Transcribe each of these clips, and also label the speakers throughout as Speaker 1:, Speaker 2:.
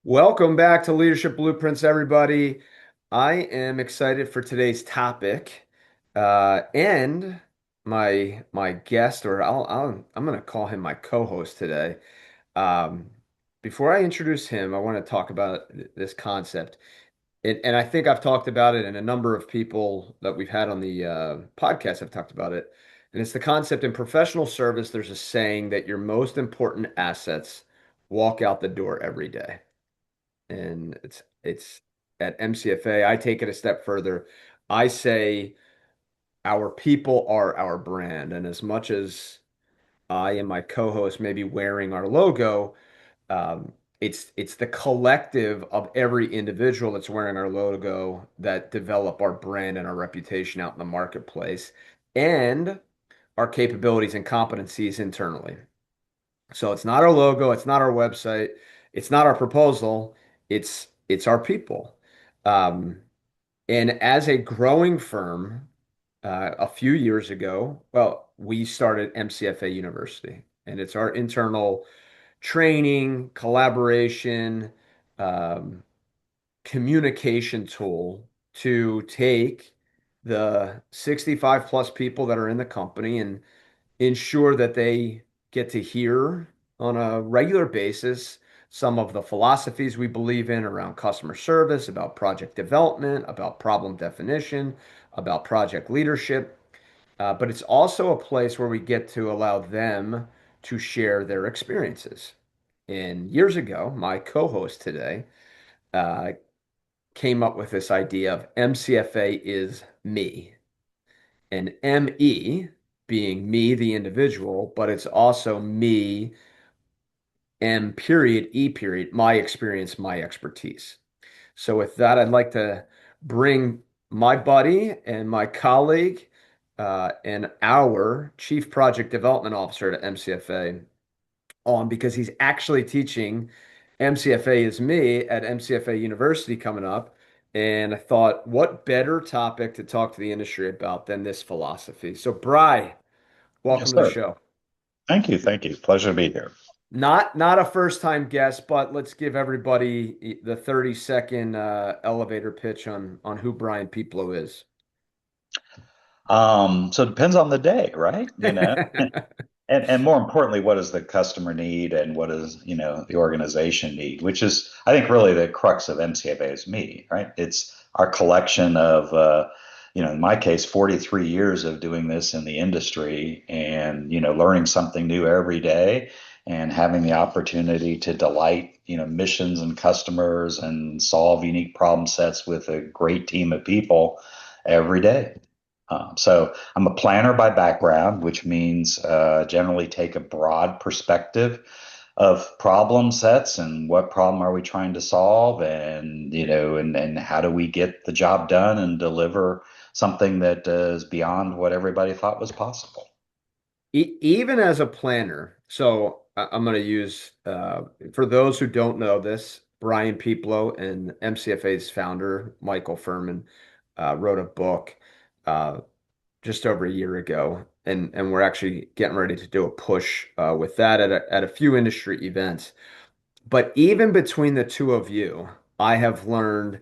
Speaker 1: Welcome back to Leadership Blueprints, everybody. I am excited for today's topic, and my guest, or I'm going to call him my co-host today. Um, Before I introduce him, I want to talk about this concept, and I think I've talked about it, and a number of people that we've had on the podcast have talked about it. And it's the concept in professional service. There's a saying that your most important assets walk out the door every day, and it's at MCFA. I take it a step further. I say our people are our brand, and as much as I and my co-host may be wearing our logo, um, it's the collective of every individual that's wearing our logo that develop our brand and our reputation out in the marketplace, and our capabilities and competencies internally. So it's not our logo, it's not our website, it's not our proposal, it's our people. Um, and as a growing firm, a few years ago, well, we started MCFA University, and it's our internal training, collaboration, um, communication tool to take the 65 plus people that are in the company and ensure that they get to hear on a regular basis some of the philosophies we believe in around customer service, about project development, about problem definition, about project leadership. But it's also a place where we get to allow them to share their experiences. And years ago, my co-host today uh, came up with this idea of MCFA is me, and ME being me, the individual, but it's also me, M period, E period, my experience, my expertise. So with that, I'd like to bring my buddy and my colleague and our Chief Project Development Officer at MCFA on because he's actually teaching MCFA is me at MCFA University coming up. And I thought, what better topic to talk to the industry about than this philosophy? So, Bry,
Speaker 2: Yes,
Speaker 1: welcome to the
Speaker 2: sir.
Speaker 1: show.
Speaker 2: Thank you. Thank you. Pleasure to be here.
Speaker 1: Not a first time guest, but let's give everybody the 30-second elevator pitch on who Brian Peplow is.
Speaker 2: So it depends on the day, right? And more importantly, what does the customer need and what does, the organization need, which is, I think, really the crux of MCFA is me, right? It's our collection of, in my case, 43 years of doing this in the industry and, learning something new every day and having the opportunity to delight, missions and customers and solve unique problem sets with a great team of people every day. So I'm a planner by background, which means generally take a broad perspective of problem sets and what problem are we trying to solve, and and how do we get the job done and deliver something that is beyond what everybody thought was possible.
Speaker 1: Even as a planner, so I'm going to use, for those who don't know this, Brian Peplow and MCFA's founder, Michael Furman, wrote a book uh, just over a year ago, and we're actually getting ready to do a push with that at a few industry events. But even between the two of you, I have learned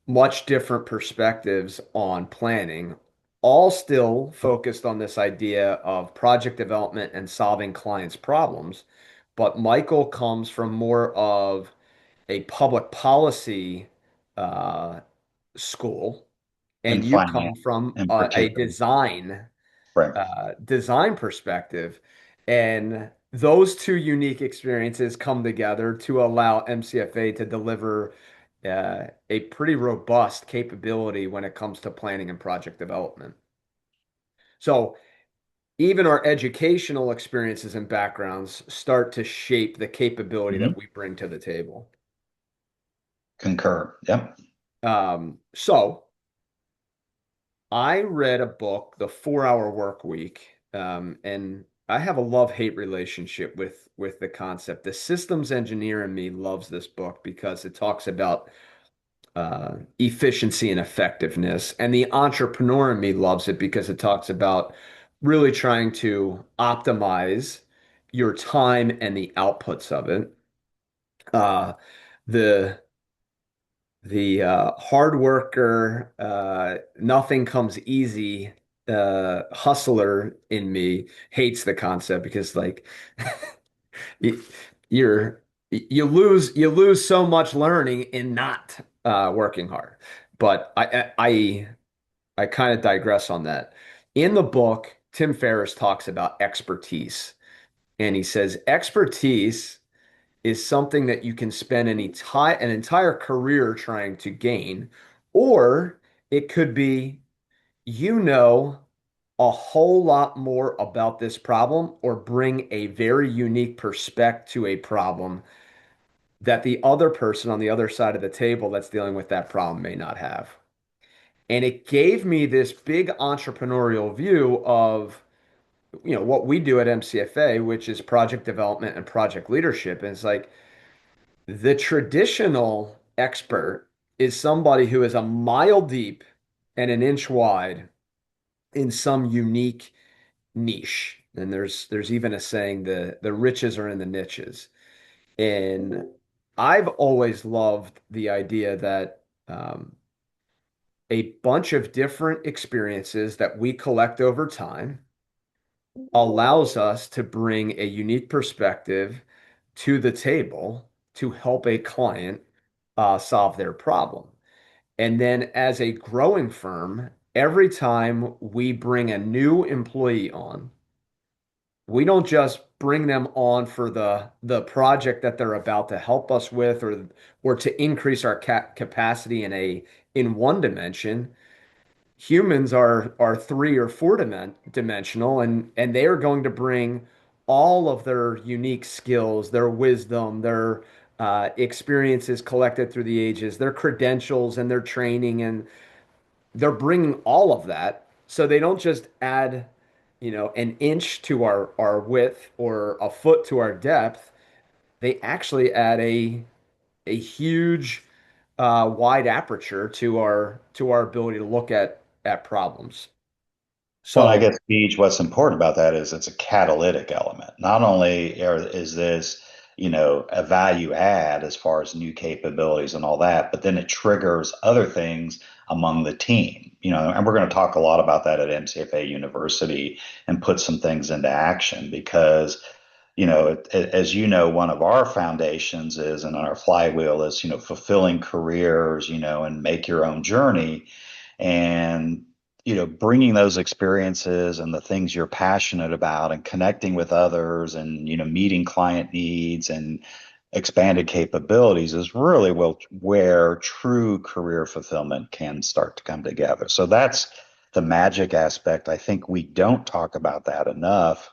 Speaker 1: much different perspectives on planning, all still focused on this idea of project development and solving clients' problems. But Michael comes from more of a public policy uh, school, and
Speaker 2: And
Speaker 1: you come
Speaker 2: finance
Speaker 1: from
Speaker 2: in
Speaker 1: a
Speaker 2: particular. Right.
Speaker 1: design perspective. And those two unique experiences come together to allow MCFA to deliver a pretty robust capability when it comes to planning and project development. So even our educational experiences and backgrounds start to shape the capability
Speaker 2: Hmm.
Speaker 1: that we bring to the table.
Speaker 2: Concur. Yep.
Speaker 1: So I read a book, The 4 Hour Work Week, and I have a love-hate relationship with the concept. The systems engineer in me loves this book because it talks about efficiency and effectiveness, and the entrepreneur in me loves it because it talks about really trying to optimize your time and the outputs of it. Uh, the hard worker, nothing comes easy, hustler in me hates the concept because like you, you're you lose so much learning in not working hard. But I kind of digress on that. In the book, Tim Ferriss talks about expertise, and he says expertise is something that you can spend an entire career trying to gain, or it could be you know a whole lot more about this problem or bring a very unique perspective to a problem that the other person on the other side of the table that's dealing with that problem may not have. And it gave me this big entrepreneurial view of, what we do at MCFA, which is project development and project leadership. And it's like the traditional expert is somebody who is a mile deep and an inch wide in some unique niche. And there's even a saying the riches are in the niches. And I've always loved the idea that a bunch of different experiences that we collect over time allows us to bring a unique perspective to the table to help a client solve their problem. And then as a growing firm, every time we bring a new employee on, we don't just bring them on for the project that they're about to help us with or to increase our capacity in one dimension. Humans are three or four dimensional, and they are going to bring all of their unique skills, their wisdom, their experiences collected through the ages, their credentials and their training, and they're bringing all of that. So they don't just add, an inch to our width or a foot to our depth. They actually add a huge wide aperture to our ability to look at problems.
Speaker 2: Well, I
Speaker 1: So
Speaker 2: guess, Beach, what's important about that is it's a catalytic element. Not only is this, a value add as far as new capabilities and all that, but then it triggers other things among the team. And we're going to talk a lot about that at MCFA University and put some things into action because, as you know, one of our foundations is, and our flywheel is, fulfilling careers, and make your own journey. And bringing those experiences and the things you're passionate about and connecting with others and meeting client needs and expanded capabilities is really where true career fulfillment can start to come together. So that's the magic aspect. I think we don't talk about that enough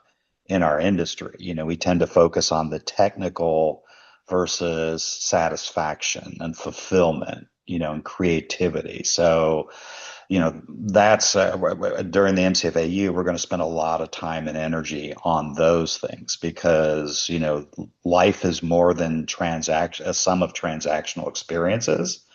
Speaker 2: in our industry. We tend to focus on the technical versus satisfaction and fulfillment, and creativity. So that's during the NCFAU, we're going to spend a lot of time and energy on those things because, life is more than a sum of transactional experiences.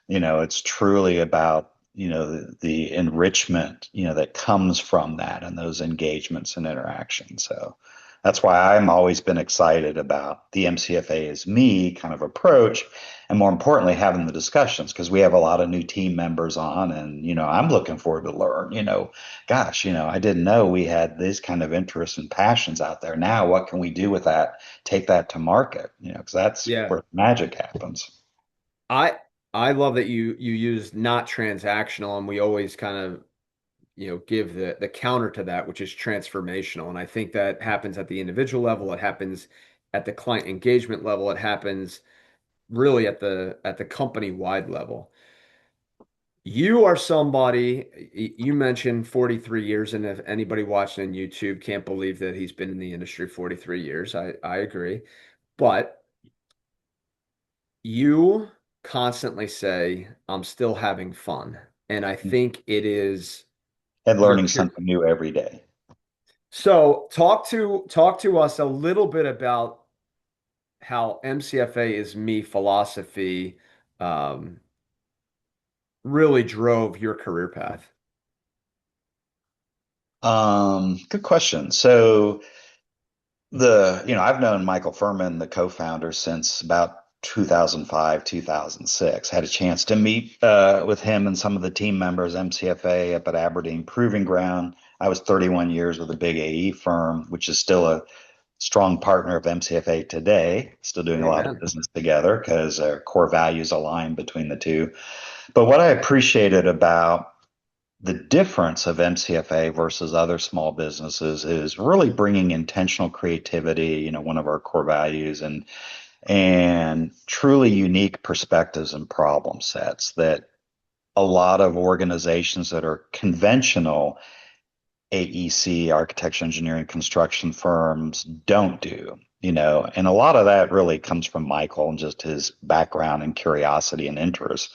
Speaker 2: It's truly about, the enrichment, that comes from that and those engagements and interactions. So that's why I'm always been excited about the MCFA is me kind of approach, and more importantly, having the discussions because we have a lot of new team members on, and I'm looking forward to learn. Gosh, I didn't know we had these kind of interests and passions out there. Now, what can we do with that? Take that to market, because that's
Speaker 1: yeah,
Speaker 2: where magic happens.
Speaker 1: I I love that you use not transactional, and we always kind of give the counter to that, which is transformational. And I think that happens at the individual level, it happens at the client engagement level, it happens really at the company wide level. You are somebody, you mentioned 43 years, and if anybody watching on YouTube can't believe that he's been in the industry 43 years, I agree. But you constantly say, I'm still having fun. And I think it is
Speaker 2: And
Speaker 1: your
Speaker 2: learning something new every day.
Speaker 1: so talk to us a little bit about how MCFA is me philosophy really drove your career path.
Speaker 2: Good question. So I've known Michael Furman, the co-founder, since about 2005, 2006. Had a chance to meet with him and some of the team members, MCFA up at Aberdeen Proving Ground. I was 31 years with a big AE firm, which is still a strong partner of MCFA today, still doing a lot of
Speaker 1: Amen.
Speaker 2: business together because core values align between the two. But what I appreciated about the difference of MCFA versus other small businesses is really bringing intentional creativity, one of our core values, and truly unique perspectives and problem sets that a lot of organizations that are conventional AEC, architecture, engineering, construction firms don't do. And a lot of that really comes from Michael and just his background and curiosity and interest.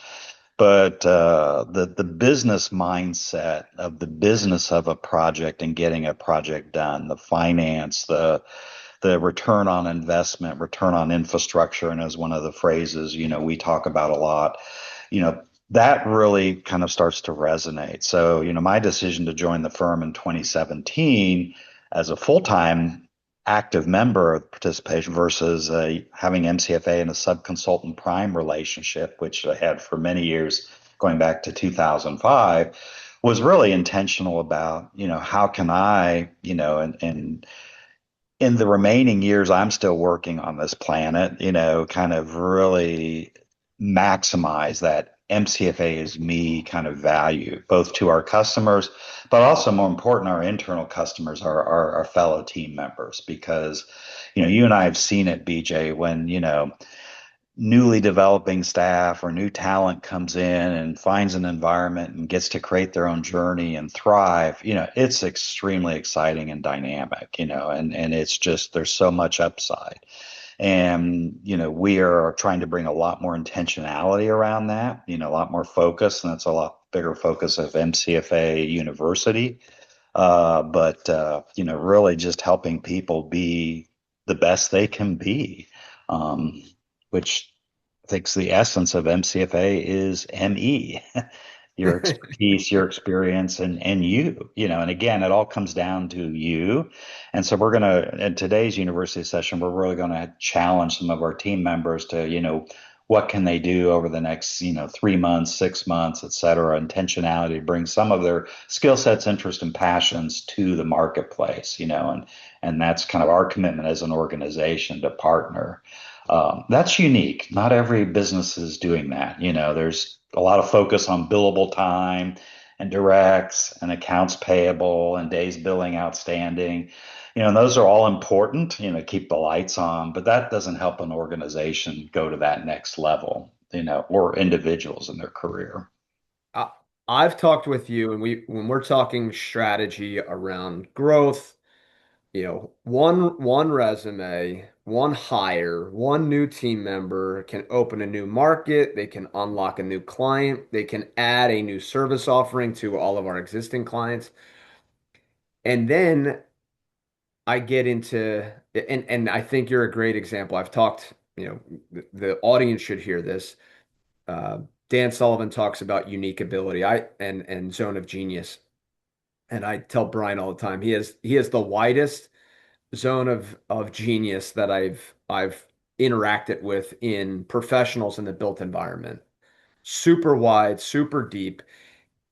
Speaker 2: But the business mindset of the business of a project and getting a project done, the finance, the return on investment, return on infrastructure, and as one of the phrases, we talk about a lot, you know, that really kind of starts to resonate. So, my decision to join the firm in 2017 as a full-time active member of participation versus having MCFA and a sub-consultant prime relationship, which I had for many years going back to 2005, was really intentional about, how can I, and in the remaining years I'm still working on this planet, kind of really maximize that MCFA is me kind of value, both to our customers, but also more important, our internal customers, our fellow team members, because, you and I have seen it, BJ, when, newly developing staff or new talent comes in and finds an environment and gets to create their own journey and thrive, it's extremely exciting and dynamic, and it's just there's so much upside. And, we are trying to bring a lot more intentionality around that, a lot more focus, and that's a lot bigger focus of MCFA University. But really just helping people be the best they can be. Which I think the essence of MCFA is ME, your expertise, your experience, and and again, it all comes down to you. And so in today's university session, we're really going to challenge some of our team members to, what can they do over the next, 3 months, 6 months, et cetera, intentionality to bring some of their skill sets, interests, and passions to the marketplace, and that's kind of our commitment as an organization to partner. That's unique. Not every business is doing that. There's a lot of focus on billable time and directs and accounts payable and days billing outstanding. And those are all important, keep the lights on, but that doesn't help an organization go to that next level, or individuals in their career.
Speaker 1: I, I've talked with you, and when we're talking strategy around growth, one resume, one hire, one new team member can open a new market, they can unlock a new client, they can add a new service offering to all of our existing clients. And then I get into and I think you're a great example. I've talked, the audience should hear this. Uh, Dan Sullivan talks about unique ability. And zone of genius. And I tell Brian all the time, he has the widest zone of genius that I've interacted with in professionals in the built environment. Super wide, super deep.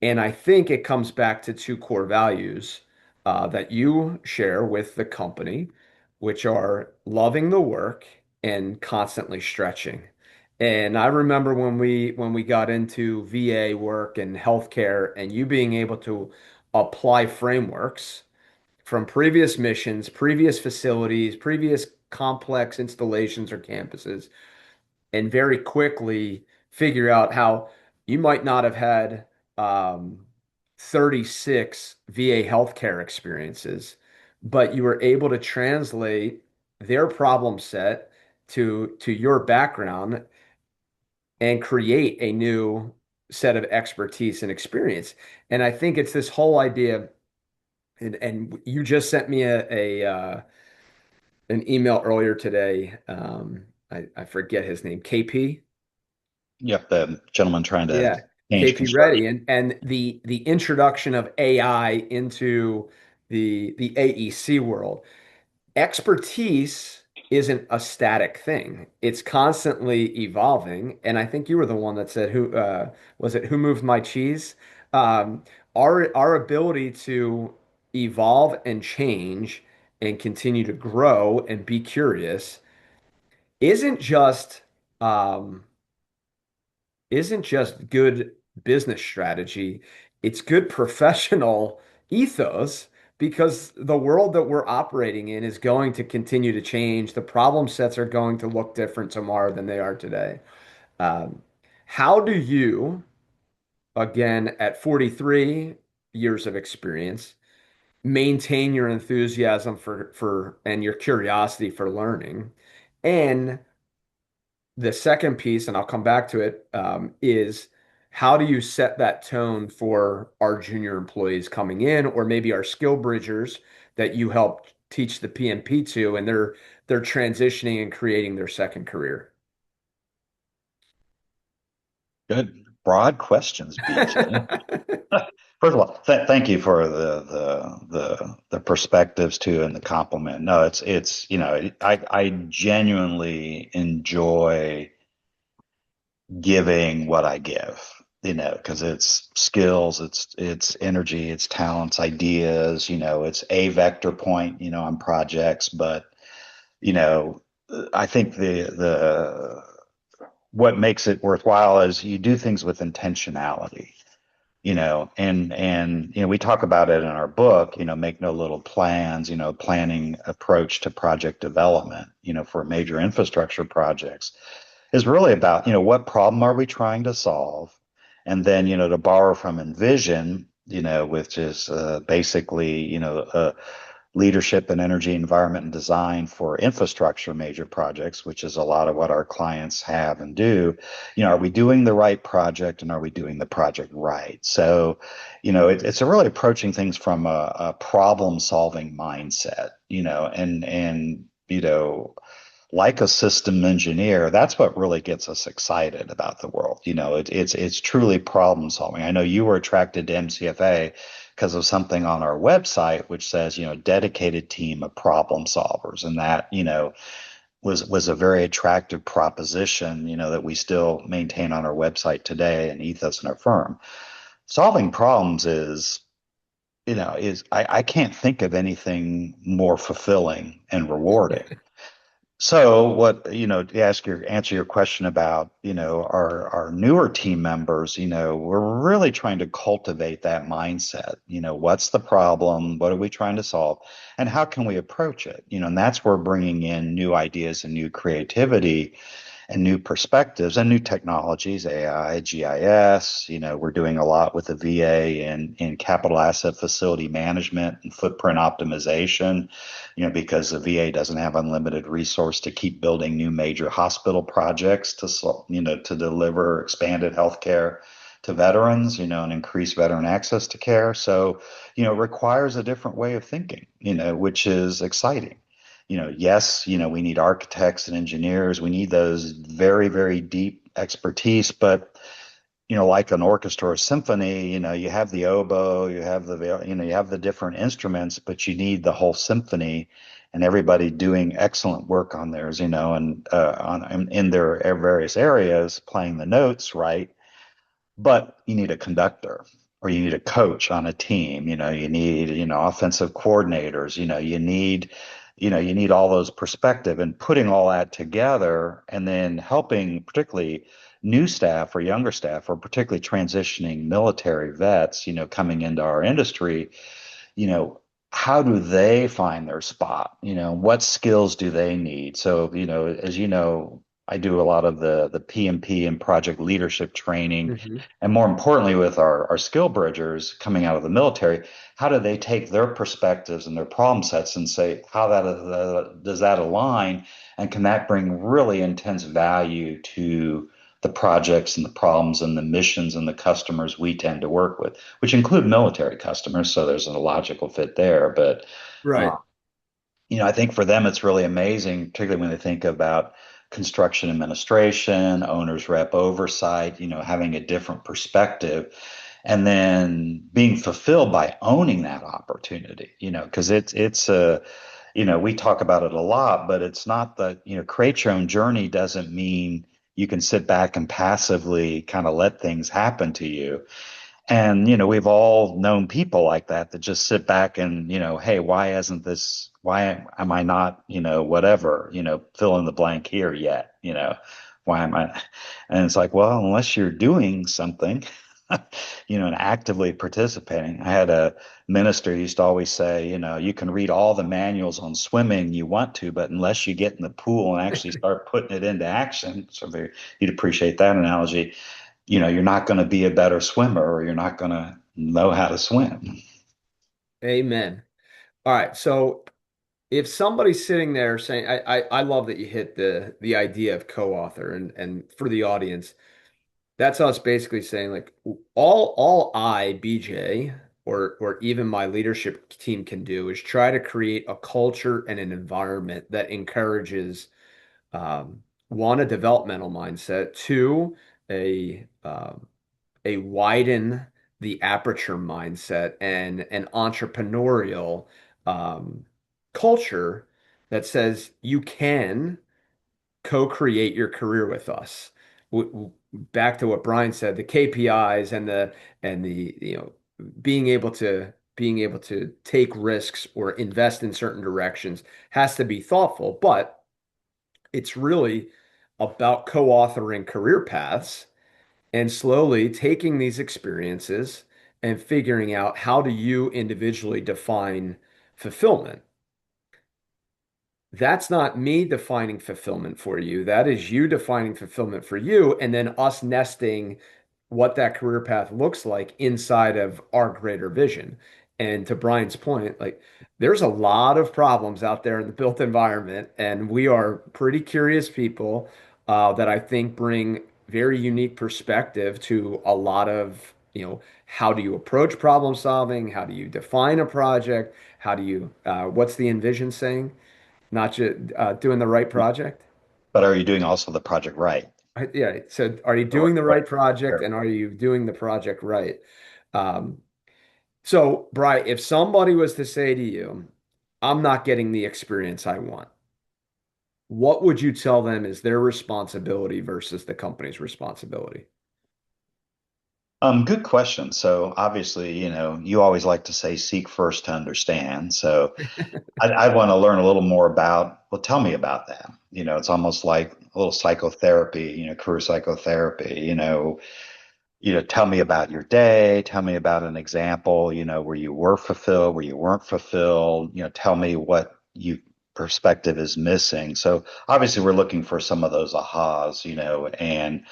Speaker 1: And I think it comes back to two core values that you share with the company, which are loving the work and constantly stretching. And I remember when we got into VA work and healthcare, and you being able to apply frameworks from previous missions, previous facilities, previous complex installations or campuses, and very quickly figure out how you might not have had um, 36 VA healthcare experiences, but you were able to translate their problem set to your background and create a new set of expertise and experience. And I think it's this whole idea, and you just sent me an email earlier today. I forget his name, KP.
Speaker 2: Yep, the gentleman trying to
Speaker 1: Yeah,
Speaker 2: change
Speaker 1: KP
Speaker 2: construction.
Speaker 1: Reddy, and the introduction of AI into the AEC world. Expertise isn't a static thing. It's constantly evolving. And I think you were the one that said, "Who was it? Who moved my cheese?" Um, our ability to evolve and change and continue to grow and be curious isn't just um, isn't just good business strategy. It's good professional ethos because the world that we're operating in is going to continue to change. The problem sets are going to look different tomorrow than they are today. Um, how do you, again, at 43 years of experience, maintain your enthusiasm for and your curiosity for learning? And the second piece, and I'll come back to it, is how do you set that tone for our junior employees coming in, or maybe our skill bridgers that you help teach the PMP to, and they're transitioning and creating their second career?
Speaker 2: Good, broad questions, BJ. First of all, thank you for the perspectives too and the compliment. No, it's I genuinely enjoy giving what I give, because it's skills, it's energy, it's talents, ideas, it's a vector point, on projects, but you know, I think the what makes it worthwhile is you do things with intentionality, and we talk about it in our book, make no little plans, planning approach to project development, for major infrastructure projects is really about, what problem are we trying to solve? And then, to borrow from Envision, which is basically, leadership and energy, environment, and design for infrastructure major projects, which is a lot of what our clients have and do. Are we doing the right project and are we doing the project right? So, it's a really approaching things from a problem solving mindset, like a system engineer, that's what really gets us excited about the world. It's truly problem solving. I know you were attracted to MCFA because of something on our website which says, dedicated team of problem solvers, and that was a very attractive proposition, that we still maintain on our website today, and ethos in our firm. Solving problems I can't think of anything more fulfilling and rewarding. So what, to answer your question about, our newer team members, we're really trying to cultivate that mindset. What's the problem? What are we trying to solve? And how can we approach it? And that's where bringing in new ideas and new creativity and new perspectives and new technologies, AI, GIS. We're doing a lot with the VA in capital asset facility management and footprint optimization, because the VA doesn't have unlimited resource to keep building new major hospital projects to deliver expanded healthcare to veterans, and increase veteran access to care. So, it requires a different way of thinking, which is exciting. Yes, we need architects and engineers. We need those very, very deep expertise. But, like an orchestra or symphony, you have the oboe, you have the different instruments, but you need the whole symphony and everybody doing excellent work on theirs, and in their various areas, playing the notes right. But you need a conductor or you need a coach on a team. You need, offensive coordinators. You need all those perspective, and putting all that together and then helping particularly new staff or younger staff, or particularly transitioning military vets, coming into our industry, you know, how do they find their spot? What skills do they need? So, as I do a lot of the PMP and project leadership training,
Speaker 1: Mhm.
Speaker 2: and more importantly, with our skill bridgers coming out of the military, how do they take their perspectives and their problem sets and say, how does that align, and can that bring really intense value to the projects and the problems and the missions and the customers we tend to work with, which include military customers. So there's a logical fit there. But,
Speaker 1: Right.
Speaker 2: uh, I think for them, it's really amazing, particularly when they think about construction administration, owner's rep oversight, having a different perspective and then being fulfilled by owning that opportunity, because we talk about it a lot, but it's not create your own journey doesn't mean you can sit back and passively kind of let things happen to you. And, we've all known people like that just sit back and, hey, why am I not, whatever, fill in the blank here yet, why am I? And it's like, well, unless you're doing something, and actively participating. I had a minister who used to always say, you can read all the manuals on swimming you want to, but unless you get in the pool and actually start putting it into action, so you'd appreciate that analogy, you're not going to be a better swimmer or you're not going to know how to swim.
Speaker 1: Amen. All right. So if somebody's sitting there saying, I love that you hit the idea of co-author and for the audience, that's us basically saying like all I, BJ, or even my leadership team can do is try to create a culture and an environment that encourages one, a developmental mindset, two, a widen the aperture mindset and an entrepreneurial um, culture that says you can co-create your career with us. Back to what Brian said, the KPIs and the being able to take risks or invest in certain directions has to be thoughtful, but it's really about co-authoring career paths and slowly taking these experiences and figuring out how do you individually define fulfillment. That's not me defining fulfillment for you. That is you defining fulfillment for you, and then us nesting what that career path looks like inside of our greater vision. And to Brian's point, like there's a lot of problems out there in the built environment, and we are pretty curious people that I think bring very unique perspective to a lot of, how do you approach problem solving? How do you define a project? What's the Envision saying? Not just doing the right project.
Speaker 2: But are you doing also the project right?
Speaker 1: Yeah. So, are you
Speaker 2: Or
Speaker 1: doing the
Speaker 2: what?
Speaker 1: right project, and are you doing the project right? Um, so, Brian, if somebody was to say to you, "I'm not getting the experience I want," what would you tell them is their responsibility versus the company's responsibility?
Speaker 2: Good question. So obviously, you always like to say seek first to understand. So I want to learn a little more about, well, tell me about that. It's almost like a little psychotherapy, career psychotherapy, tell me about your day, tell me about an example, where you were fulfilled, where you weren't fulfilled, tell me what you perspective is missing. So obviously we're looking for some of those ahas, and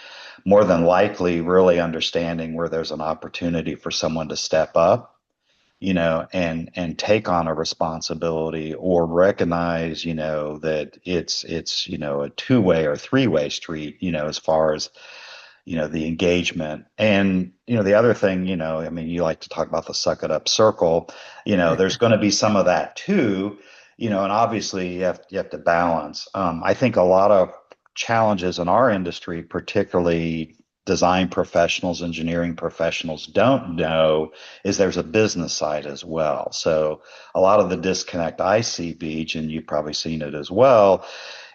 Speaker 2: more than likely really understanding where there's an opportunity for someone to step up, and take on a responsibility or recognize, that it's, a two-way or three-way street, as far as the engagement. And the other thing, I mean, you like to talk about the suck it up circle. There's going to be some of that too. And obviously you have to balance. I think a lot of challenges in our industry, particularly design professionals, engineering professionals, don't know is there's a business side as well. So a lot of the disconnect I see, Beach, and you've probably seen it as well,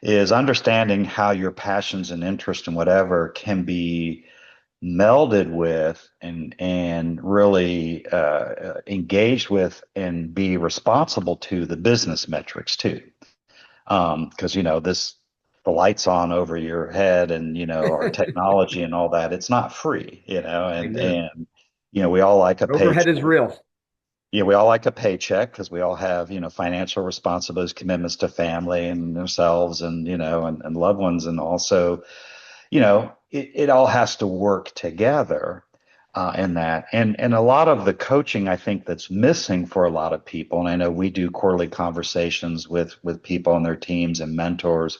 Speaker 2: is understanding how your passions and interests and whatever can be melded with and really engaged with and be responsible to the business metrics too. Because this the lights on over your head and our technology and all that, it's not free,
Speaker 1: Amen.
Speaker 2: and we all like a
Speaker 1: Overhead
Speaker 2: paycheck.
Speaker 1: is real.
Speaker 2: Yeah, we all like a paycheck because we all have, financial responsibilities, commitments to family and ourselves and, and loved ones. And also, it all has to work together in that. And a lot of the coaching, I think, that's missing for a lot of people, and I know we do quarterly conversations with people and their teams and mentors,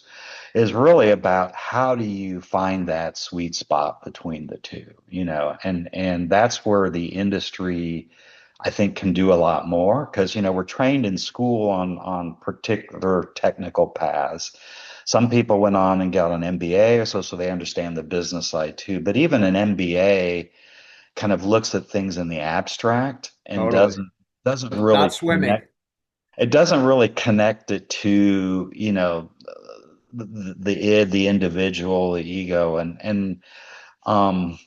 Speaker 2: is really about how do you find that sweet spot between the two, and that's where the industry I think can do a lot more because we're trained in school on particular technical paths. Some people went on and got an MBA or so they understand the business side too. But even an MBA kind of looks at things in the abstract and
Speaker 1: Totally.
Speaker 2: doesn't
Speaker 1: Not
Speaker 2: really
Speaker 1: swimming.
Speaker 2: connect. it doesn't really connect it to, the id, the individual, the ego, and um,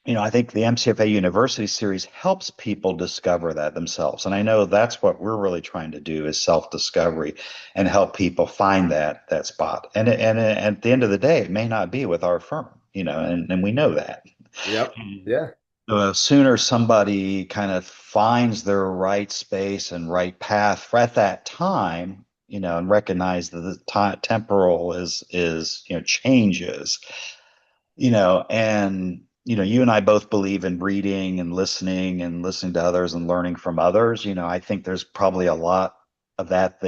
Speaker 2: I think the MCFA University series helps people discover that themselves. And I know that's what we're really trying to do is self-discovery and help people find that spot. And at the end of the day, it may not be with our firm, and we know that.
Speaker 1: Yep. Yeah.
Speaker 2: The sooner somebody kind of finds their right space and right path at that time, and recognize that the temporal is changes, and you and I both believe in reading and listening to others and learning from others. I think there's probably a lot of that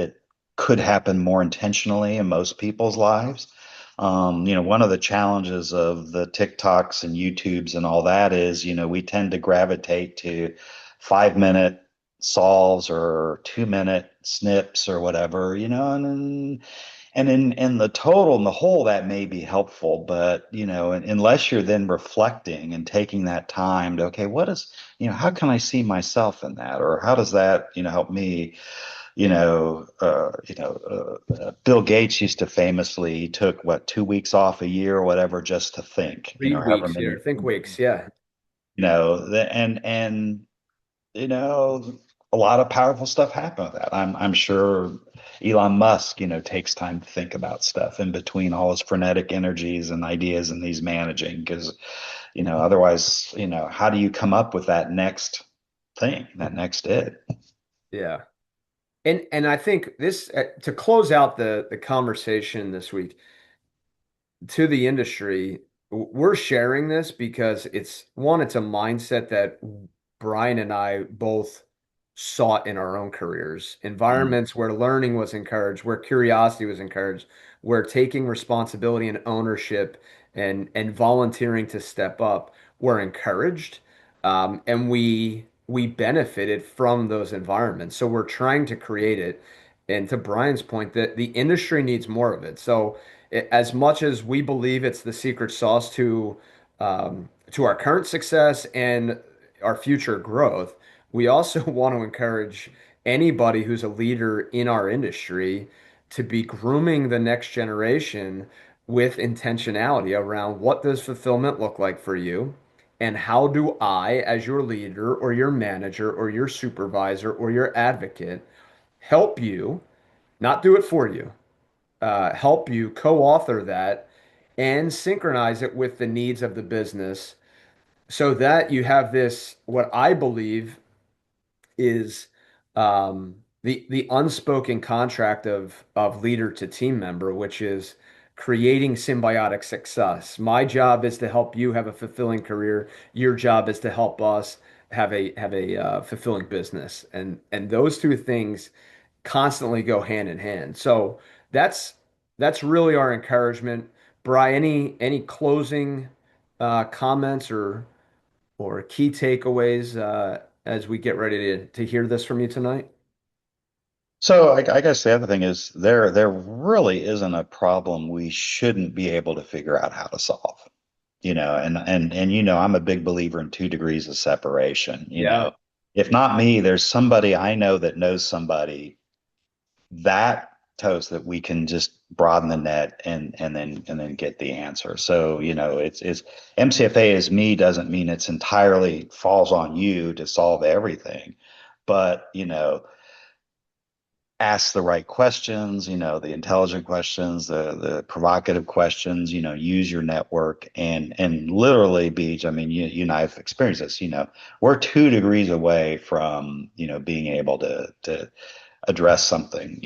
Speaker 2: could happen more intentionally in most people's lives. One of the challenges of the TikToks and YouTubes and all that is, we tend to gravitate to 5 minute solves or 2 minute snips or whatever, and in the total and the whole, that may be helpful, but unless you're then reflecting and taking that time to, okay, how can I see myself in that, or how does that, help me? Bill Gates used to famously he took what 2 weeks off a year or whatever just to think,
Speaker 1: Three
Speaker 2: however
Speaker 1: weeks
Speaker 2: many,
Speaker 1: here. Think weeks. Yeah.
Speaker 2: and you know, a lot of powerful stuff happen with that. I'm sure Elon Musk, takes time to think about stuff in between all his frenetic energies and ideas and he's managing because, otherwise, how do you come up with that next thing, that next it?
Speaker 1: Yeah. And I think this to close out the conversation this week to the industry, we're sharing this because it's one, it's a mindset that Brian and I both sought in our own careers,
Speaker 2: Mm.
Speaker 1: environments where learning was encouraged, where curiosity was encouraged, where taking responsibility and ownership and volunteering to step up were encouraged. And we benefited from those environments. So we're trying to create it. And to Brian's point, that the industry needs more of it. So as much as we believe it's the secret sauce to our current success and our future growth, we also want to encourage anybody who's a leader in our industry to be grooming the next generation with intentionality around what does fulfillment look like for you, and how do I, as your leader or your manager or your supervisor or your advocate, help you, not do it for you, help you co-author that and synchronize it with the needs of the business so that you have this, what I believe is the unspoken contract of leader to team member, which is creating symbiotic success. My job is to help you have a fulfilling career. Your job is to help us have a fulfilling business, and those two things constantly go hand in hand. So that's that's really our encouragement. Bri, any closing comments or key takeaways as we get ready to hear this from you tonight?
Speaker 2: So I guess the other thing is there really isn't a problem we shouldn't be able to figure out how to solve. And I'm a big believer in 2 degrees of separation.
Speaker 1: Yeah.
Speaker 2: If not me, there's somebody I know that knows somebody that toast that we can just broaden the net and then get the answer. So, it's MCFA as me doesn't mean it's entirely falls on you to solve everything. But, ask the right questions, the intelligent questions, the provocative questions, use your network and literally, Beach, I mean, you and I have experienced this, we're 2 degrees away from, being able to address something,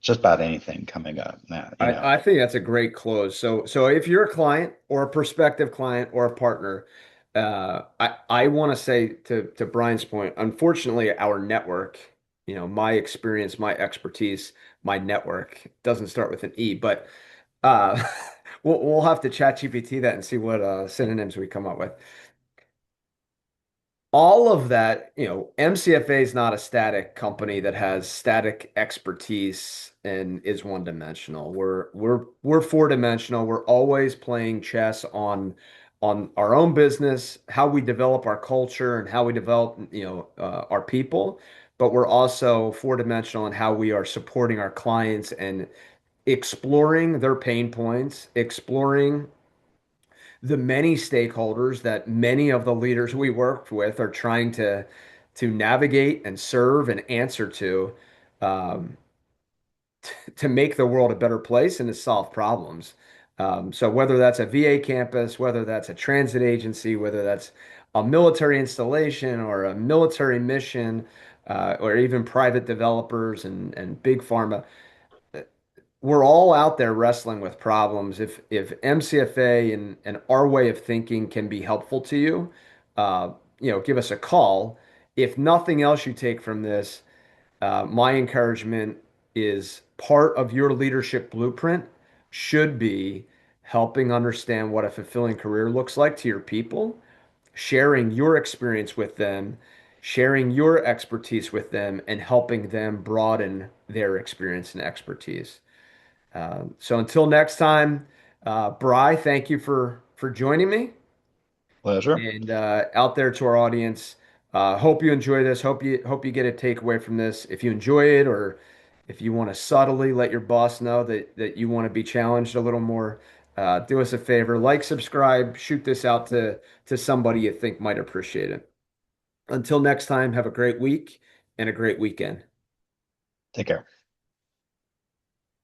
Speaker 2: just about anything coming up now.
Speaker 1: I think that's a great close. So if you're a client or a prospective client or a partner, I want to say to Brian's point, unfortunately, our network, my experience, my expertise, my network doesn't start with an E, but uh, we'll have to chat GPT that and see what synonyms we come up with. All of that, MCFA is not a static company that has static expertise and is one dimensional. We're four dimensional. We're always playing chess on our own business, how we develop our culture and how we develop, our people. but we're also four-dimensional in how we are supporting our clients and exploring their pain points, exploring the many stakeholders that many of the leaders we work with are trying to navigate and serve and answer um, to make the world a better place and to solve problems. So whether that's a VA campus, whether that's a transit agency, whether that's a military installation or a military mission, or even private developers and big pharma, we're all out there wrestling with problems. If MCFA and our way of thinking can be helpful to you, uh, give us a call. If nothing else you take from this, my encouragement is part of your leadership blueprint should be helping understand what a fulfilling career looks like to your people, sharing your experience with them, sharing your expertise with them, and helping them broaden their experience and expertise. So until next time, Bry, thank you for joining me.
Speaker 2: Pleasure.
Speaker 1: And out there to our audience, hope you enjoy this. Hope you get a takeaway from this. If you enjoy it, or if you want to subtly let your boss know that you want to be challenged a little more, do us a favor, like, subscribe, shoot this out to somebody you think might appreciate it. Until next time, have a great week and a great weekend.
Speaker 2: Take care.